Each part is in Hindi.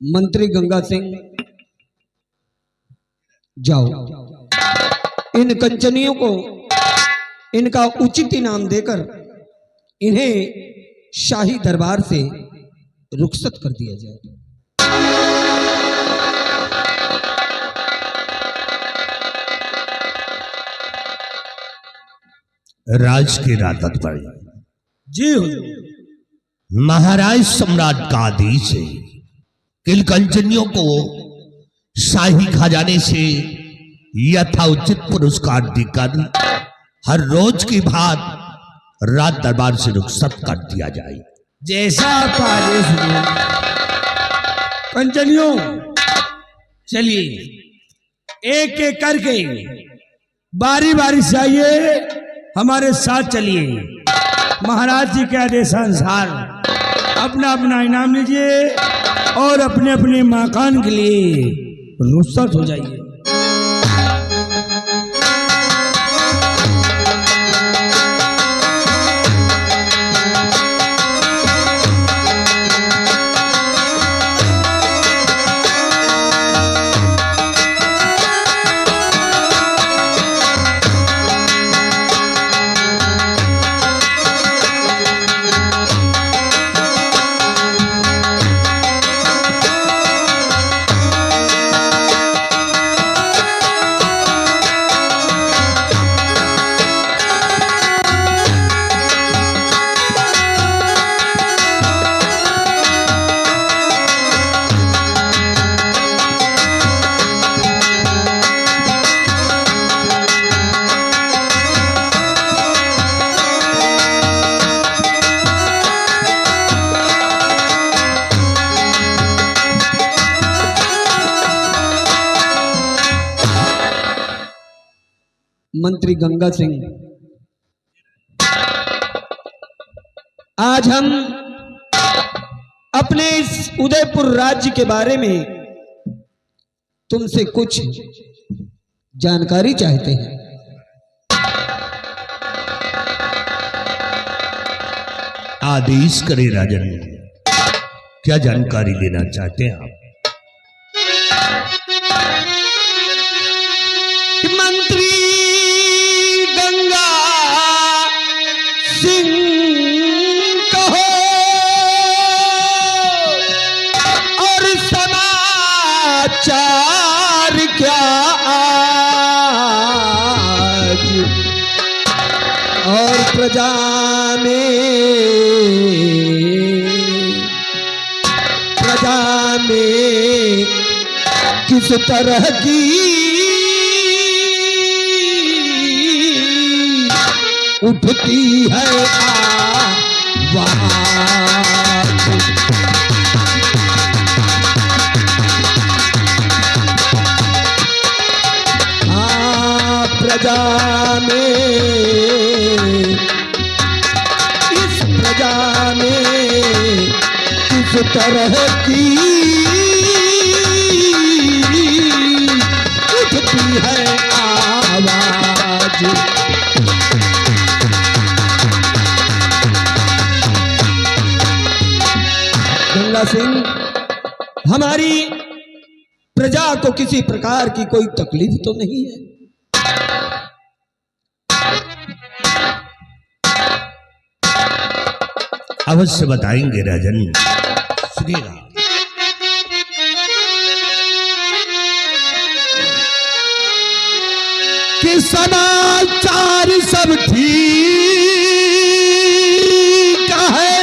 मंत्री गंगा सिंह, जाओ इन कंचनियों को इनका उचित इनाम देकर इन्हें शाही दरबार से रुखसत कर दिया जाए। राज के रातत पर जी हुजूर। महाराज सम्राट का आदेश है कि कंचनियों को शाही खजाने से यथाउचित पुरस्कार देकर हर रोज की भांति राज दरबार से रुखसत कर दिया जाए। जैसा आपका आदेश हुजूर। कंचनियों चलिए, एक एक करके बारी बारी से आइए, हमारे साथ चलिए। महाराज जी के आदेशानुसार अपना अपना इनाम लीजिए और अपने अपने मकान के लिए रुखसत हो जाइए। मंत्री गंगा सिंह, आज हम अपने इस उदयपुर राज्य के बारे में तुमसे कुछ जानकारी चाहते हैं। आदेश करे राजन, क्या जानकारी लेना चाहते हैं आप? मंत्री गंगा सिंह कहो और समाचार क्या आज, और प्रजा में किस तरह की उठती है आवाज। प्रजा में, इस प्रजा में किस तरह की उठती है आवाज। गंगा सिंह, हमारी प्रजा को किसी प्रकार की कोई तकलीफ तो नहीं है? अवश्य बताएंगे राजन, सुनिएगा। कि समाचार सब ठीक है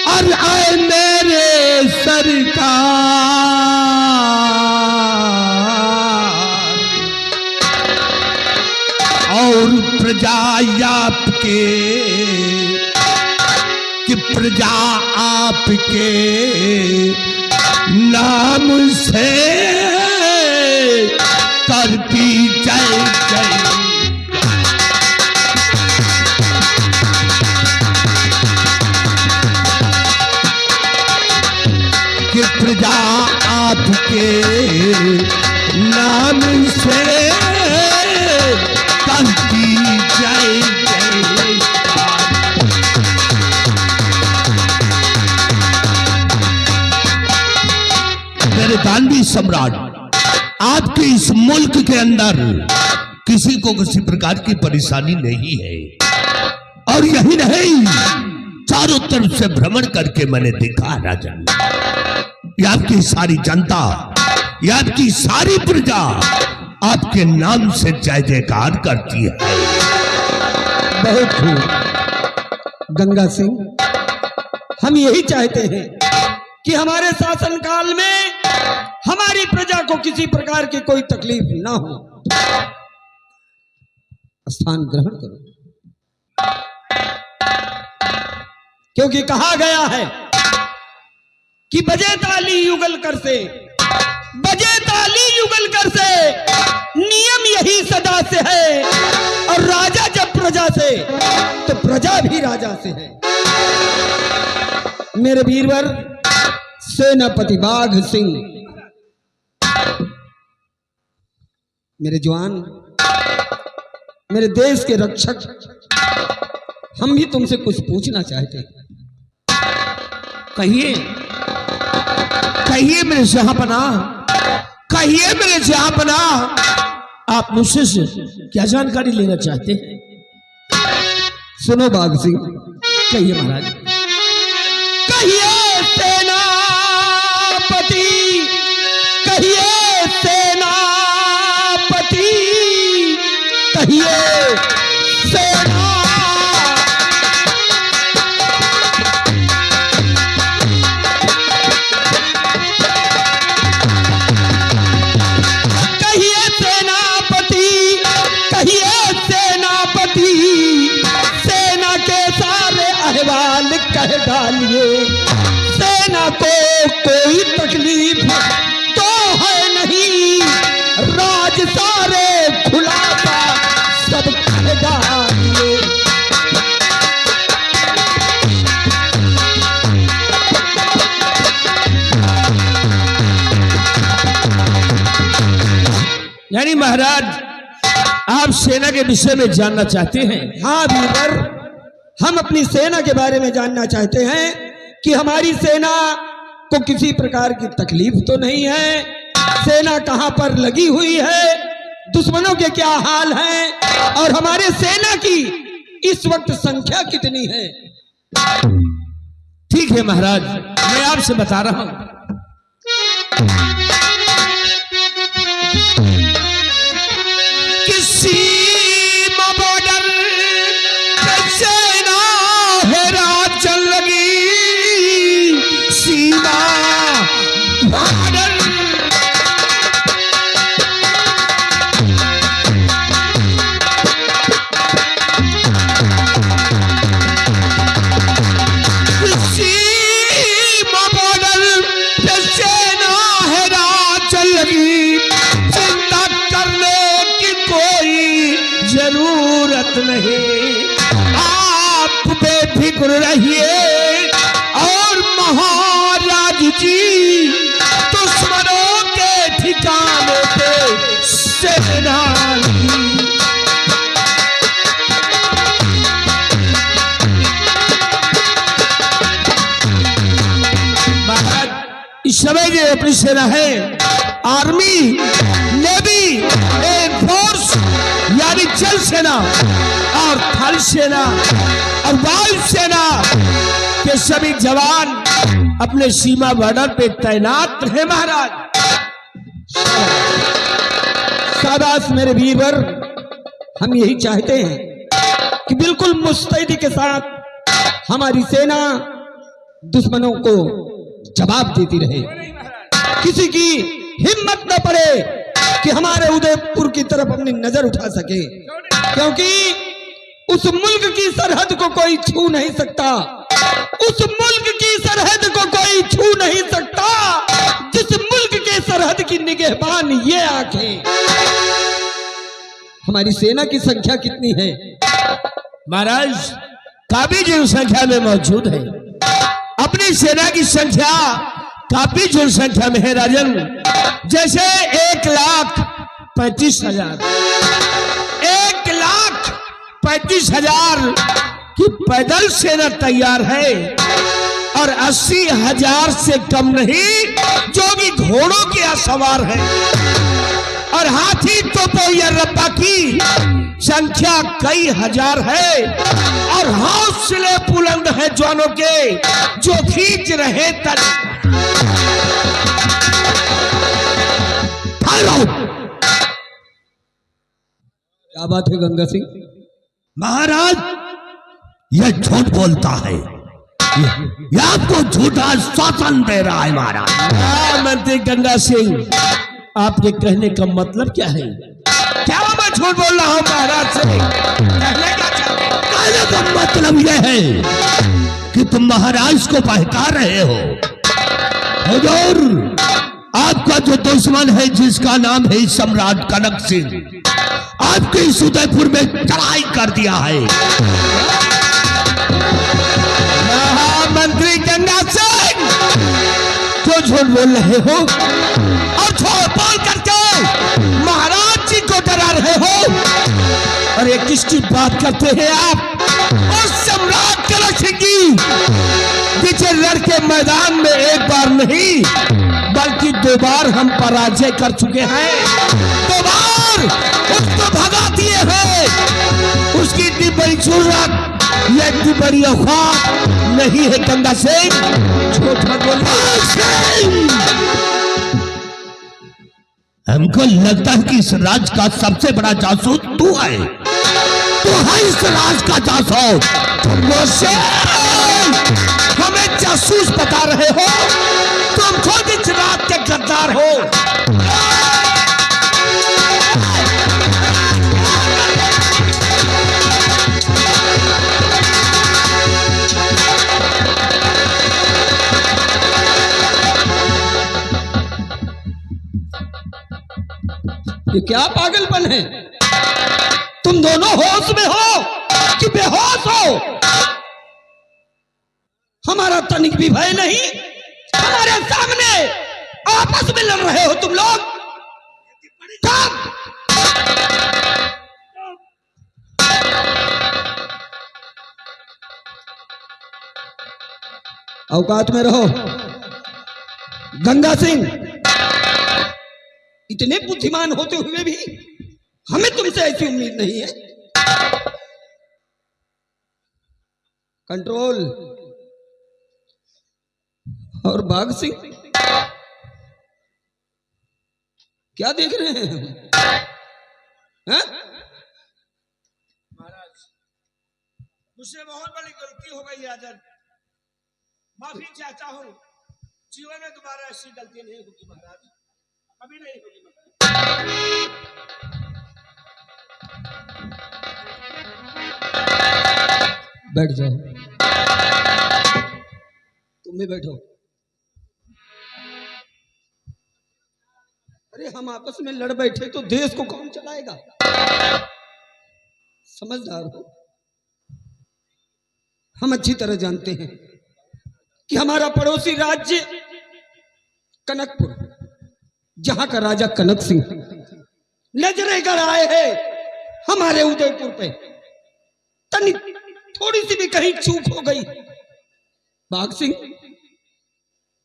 और आए मेरे सरकार, और प्रजा आपके, कि प्रजा आपके नाम से करती जय जय। कि प्रजा आपके नाम से करती जय जय। गांधी सम्राट, आपके इस मुल्क के अंदर किसी को किसी प्रकार की परेशानी नहीं है। और यही नहीं, चारों तरफ से भ्रमण करके मैंने देखा राजन, ये आपकी सारी जनता, ये आपकी सारी प्रजा आपके नाम से जय जयकार करती है। बहुत खूब गंगा सिंह, हम यही चाहते हैं कि हमारे शासनकाल में हमारी प्रजा को किसी प्रकार की कोई तकलीफ ना हो। स्थान ग्रहण करो, क्योंकि कहा गया है कि बजे ताली युगल कर से, बजे ताली युगल कर से, नियम यही सदा से है। और राजा जब प्रजा से तो प्रजा भी राजा से है। मेरे वीरवर सेनापति बाघ सिंह, मेरे जवान, मेरे देश के रक्षक, हम भी तुमसे कुछ पूछना चाहते हैं। कहिए, कहिए मेरे जहांपनाह, कहिए मेरे जहांपनाह, आप मुझसे क्या जानकारी लेना चाहते हैं? सुनो बाघ सिंह, कहिए महाराज। कहिए सेनापति, कहिए सेनापति, कहिए सेना। कहिए सेनापति, कहिए सेनापति, सेना के सारे अहवाल कह डालिए। सेना को कोई तकलीफ तो है नहीं, राज सारे खुलासा सब कह डालिए। यानी महाराज, आप सेना के विषय में जानना चाहते हैं? हाँ वीरवर, हम अपनी सेना के बारे में जानना चाहते हैं कि हमारी सेना को किसी प्रकार की तकलीफ तो नहीं है, सेना कहां पर लगी हुई है, दुश्मनों के क्या हाल हैं, और हमारे सेना की इस वक्त संख्या कितनी है। ठीक है महाराज, मैं आपसे बता रहा हूं। सीमा बॉर्डर पे सेना है, रात चल लगी सीमा बॉर्डर। सीमा बॉर्डर पे सेना है, रात चल लगी, चिंता करने कोई जरूरत नहीं, आप बेफिक्र रहिए। और महाराज जी दुश्मनों के ठिकाने पे सेना की। इस समय जो अपनी सेना है, आर्मी, नेवी, एयरफोर्स यानी जल सेना और थल सेना और वायु सेना के सभी जवान अपने सीमा बॉर्डर पे तैनात रहे महाराज। शाबाश मेरे वीरवर, हम यही चाहते हैं कि बिल्कुल मुस्तैदी के साथ हमारी सेना दुश्मनों को जवाब देती रहे। किसी की हिम्मत न पड़े कि हमारे उदयपुर की तरफ अपनी नजर उठा सके, क्योंकि उस मुल्क की सरहद को कोई छू नहीं सकता, उस मुल्क की सरहद को कोई छू नहीं सकता जिस मुल्क के सरहद की निगहबान ये आंखें। हमारी सेना की संख्या कितनी है महाराज? काफी जनसंख्या में मौजूद है। अपनी सेना की संख्या काफी जनसंख्या में है राजन। जैसे 1,35,000, 1,35,000 की पैदल सेना तैयार है और 80,000 से कम नहीं जोगी घोड़ों के यहाँ सवार है और हाथी तोपो या रब्बा की संख्या कई हजार है और हौसले बुलंद है जवानों के जो खींच रहे तक। क्या बात है गंगा सिंह? महाराज, यह झूठ बोलता है, यह आपको झूठा शासन दे रहा है महाराज। मंत्री गंगा सिंह, आपके कहने का मतलब क्या है? क्या मैं झूठ बोल रहा हूं महाराज से? कहने क्या चाहते हैं? कहने का मतलब यह है कि तुम महाराज को बहका रहे हो। हुजूर, आपका जो दुश्मन है जिसका नाम है सम्राट कनक सिंह, आपके इस उदयपुर में चढ़ाई कर दिया है। मंत्री गंगा सिंह, क्यों झूठ बोल रहे हो और झूठ बोल करके महाराज जी को डरा रहे हो? अरे किसकी बात करते हैं आप? और सम्राट कनक सिंह की पीछे लड़के मैदान में एक बार नहीं बल्कि 2 बार हम पराजय कर चुके हैं। 2 बार उसको भगा दिए हैं। उसकी इतनी बड़ी जरूरत, यह इतनी बड़ी अफवाह नहीं है गंगा सिंह। झूठ मत बोलिए। हमको लगता है कि इस राज का सबसे बड़ा जासूस तू है। तू है इस राज का जासूस। हमें जासूस बता रहे हो? तुम खुद इस रात के गद्दार हो। ये क्या पागलपन है? तुम दोनों होश में हो कि बेहोश हो? हमारा तनिक भी भय नहीं। हमारे सामने आपस में लड़ रहे हो तुम लोग। औकात में रहो। गंगा सिंह, इतने बुद्धिमान होते हुए भी हमें तुमसे ऐसी उम्मीद नहीं है। कंट्रोल। और बाघ सिंह, क्या देख रहे हैं? महाराज, मुझसे बहुत बड़ी गलती हो गई आजन। माफी चाहता हूं। जीवन में दोबारा ऐसी गलती नहीं होगी महाराज, कभी नहीं होगी। बैठ जाओ। तुम भी बैठो। अरे हम आपस में लड़ बैठे तो देश को कौन चलाएगा? समझदार हो। हम अच्छी तरह जानते हैं कि हमारा पड़ोसी राज्य कनकपुर, जहां का राजा कनक सिंह नजरें गड़ाए हैं हमारे उदयपुर पे। तनी थोड़ी सी भी कहीं चूक हो गई बाघ सिंह,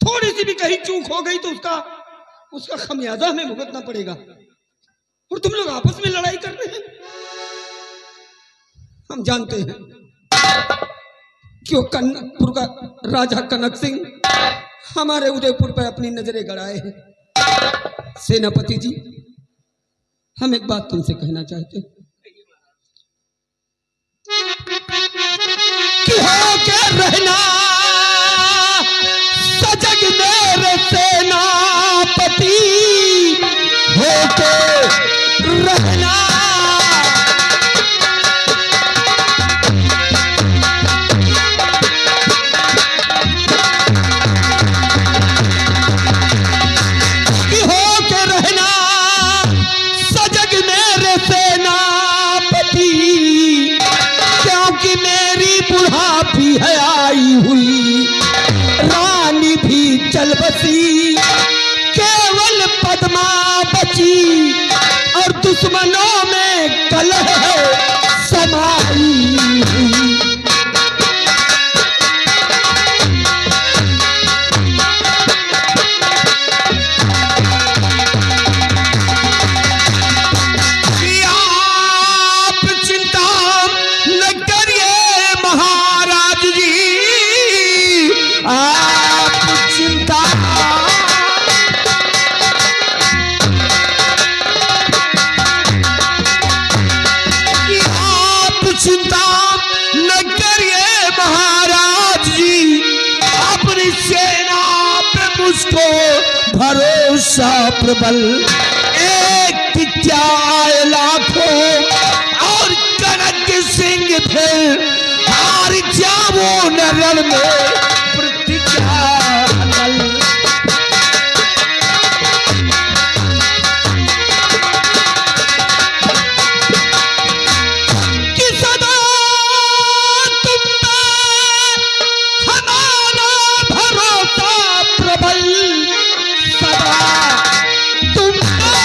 थोड़ी सी भी कहीं चूक हो गई तो उसका खमियाजा हमें भुगतना पड़ेगा। और तुम लोग आपस में लड़ाई कर रहे हैं। हम जानते हैं कि वो कनकपुर का राजा कनक सिंह हमारे उदयपुर पर अपनी नजरें गड़ाए हैं। सेनापति जी, हम एक बात तुमसे कहना चाहते हैं कि हो के रहना सजग मेरे सेनापति, हो के रहना। कि हो के रहना सजग मेरे सेनापति, क्योंकि मेरी बुढ़ापी है आई हुई। भरोसा प्रबल, एक क्या आए लाखों और कनक सिंह फिर हार जाओ नरण में प्रतिज्ञा दल। कि सदा तुम पे हमारा भरोसा प्रबल, सदा तुम है,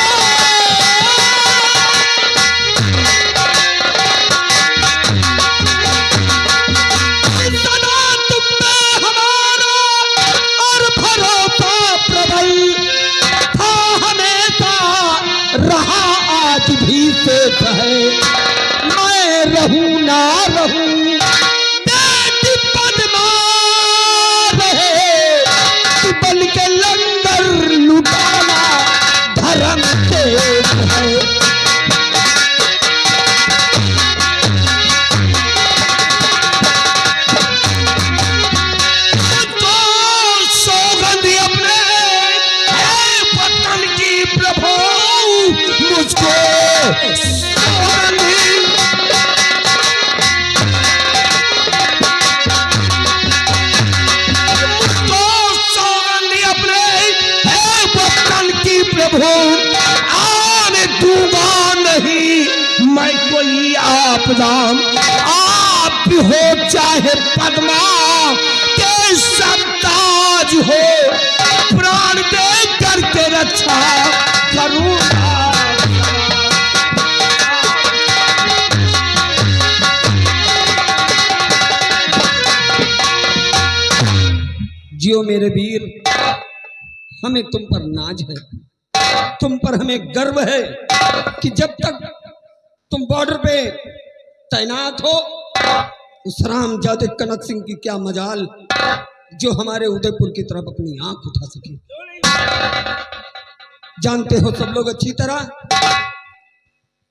मैं रहूं ना रहूं बेटी पद्मा रहे, बल के लंगर लुटाना धर्म तेज है। तो सौगंध अपने है वतन की प्रभु, मुझको आने दूंगा नहीं मैं कोई आपदाम, आप भी हो चाहे पद्मा के सरताज हो, प्राण दे करके रक्षा करूंगा। जियो मेरे वीर, हमें तुम पर नाज है, तुम पर हमें गर्व है कि जब तक तुम बॉर्डर पे तैनात हो, उस रामजादे कनक सिंह की क्या मजाल जो हमारे उदयपुर की तरफ अपनी आंख उठा सके। जानते हो सब लोग अच्छी तरह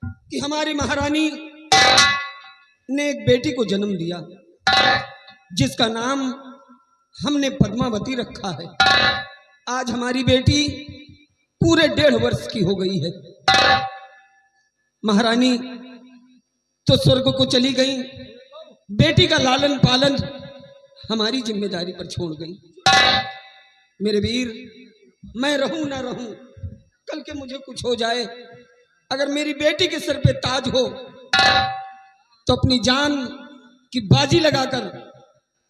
कि हमारी महारानी ने एक बेटी को जन्म दिया जिसका नाम हमने पद्मावती रखा है। आज हमारी बेटी पूरे 1.5 वर्ष की हो गई है। महारानी तो स्वर्ग को चली गई, बेटी का लालन पालन हमारी जिम्मेदारी पर छोड़ गई। मेरे वीर, मैं रहूं ना रहूं, कल के मुझे कुछ हो जाए, अगर मेरी बेटी के सिर पे ताज हो तो अपनी जान की बाजी लगाकर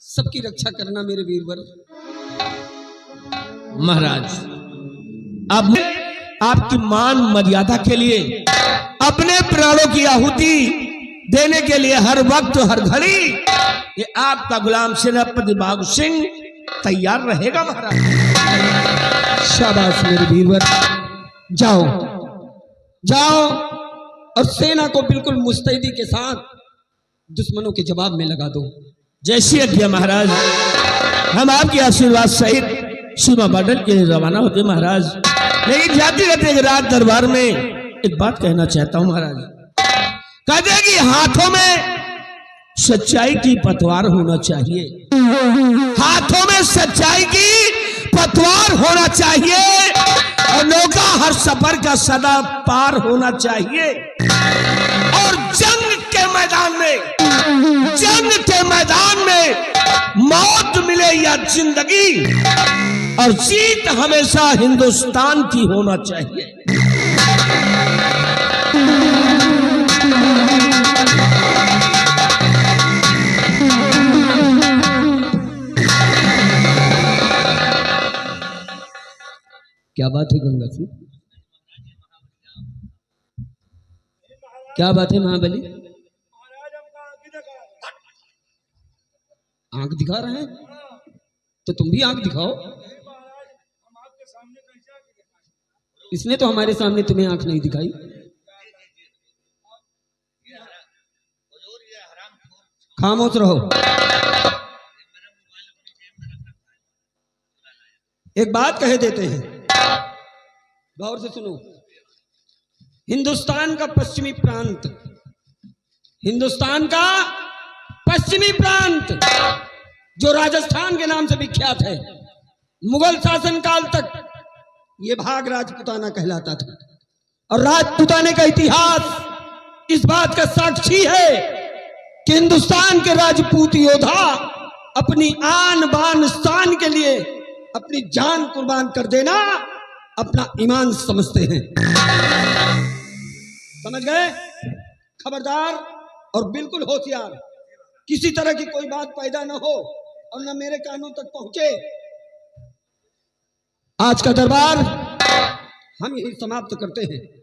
सबकी रक्षा करना मेरे वीरवर। महाराज, अब आपकी मान मर्यादा के लिए अपने प्राणों की आहुति देने के लिए हर वक्त हर घड़ी ये आपका गुलाम सेनापति बाघ सिंह तैयार रहेगा। महाराज शाबाश मेरे वीरवर, जाओ जाओ और सेना को बिल्कुल मुस्तैदी के साथ दुश्मनों के जवाब में लगा दो। जैसी आज्ञा महाराज। हम आपके आशीर्वाद सहित सीमा बॉर्डर के लिए रवाना होते महाराज। लेकिन जाते रहते रात दरबार में एक बात कहना चाहता हूं महाराज। कहते कि हाथों में सच्चाई की पतवार होना चाहिए, हाथों में सच्चाई की पतवार होना चाहिए और नौका हर सफर का सदा पार होना चाहिए। और जंग के मैदान में मौत मिले या जिंदगी, और जीत हमेशा हिंदुस्तान की होना चाहिए। क्या बात है गंगा सिंह, क्या बात है महाबली? आंख दिखा रहे हैं तो तुम भी आंख दिखाओ। इसने तो हमारे सामने तुम्हें आंख नहीं दिखाई। खामोश रहो। एक बात कह देते हैं, गौर से सुनो। हिंदुस्तान का पश्चिमी प्रांत, हिंदुस्तान का पश्चिमी प्रांत जो राजस्थान के नाम से विख्यात है, मुगल शासन काल तक ये भाग राजपूताना कहलाता था। और राजपूताने का इतिहास इस बात का साक्षी है कि हिंदुस्तान के राजपूत योद्धा अपनी आन बान शान के लिए अपनी जान कुर्बान कर देना अपना ईमान समझते हैं। समझ गए? खबरदार और बिल्कुल होशियार, किसी तरह की कोई बात पैदा न हो और न मेरे कानों तक पहुंचे। आज का दरबार हम यही समाप्त करते हैं।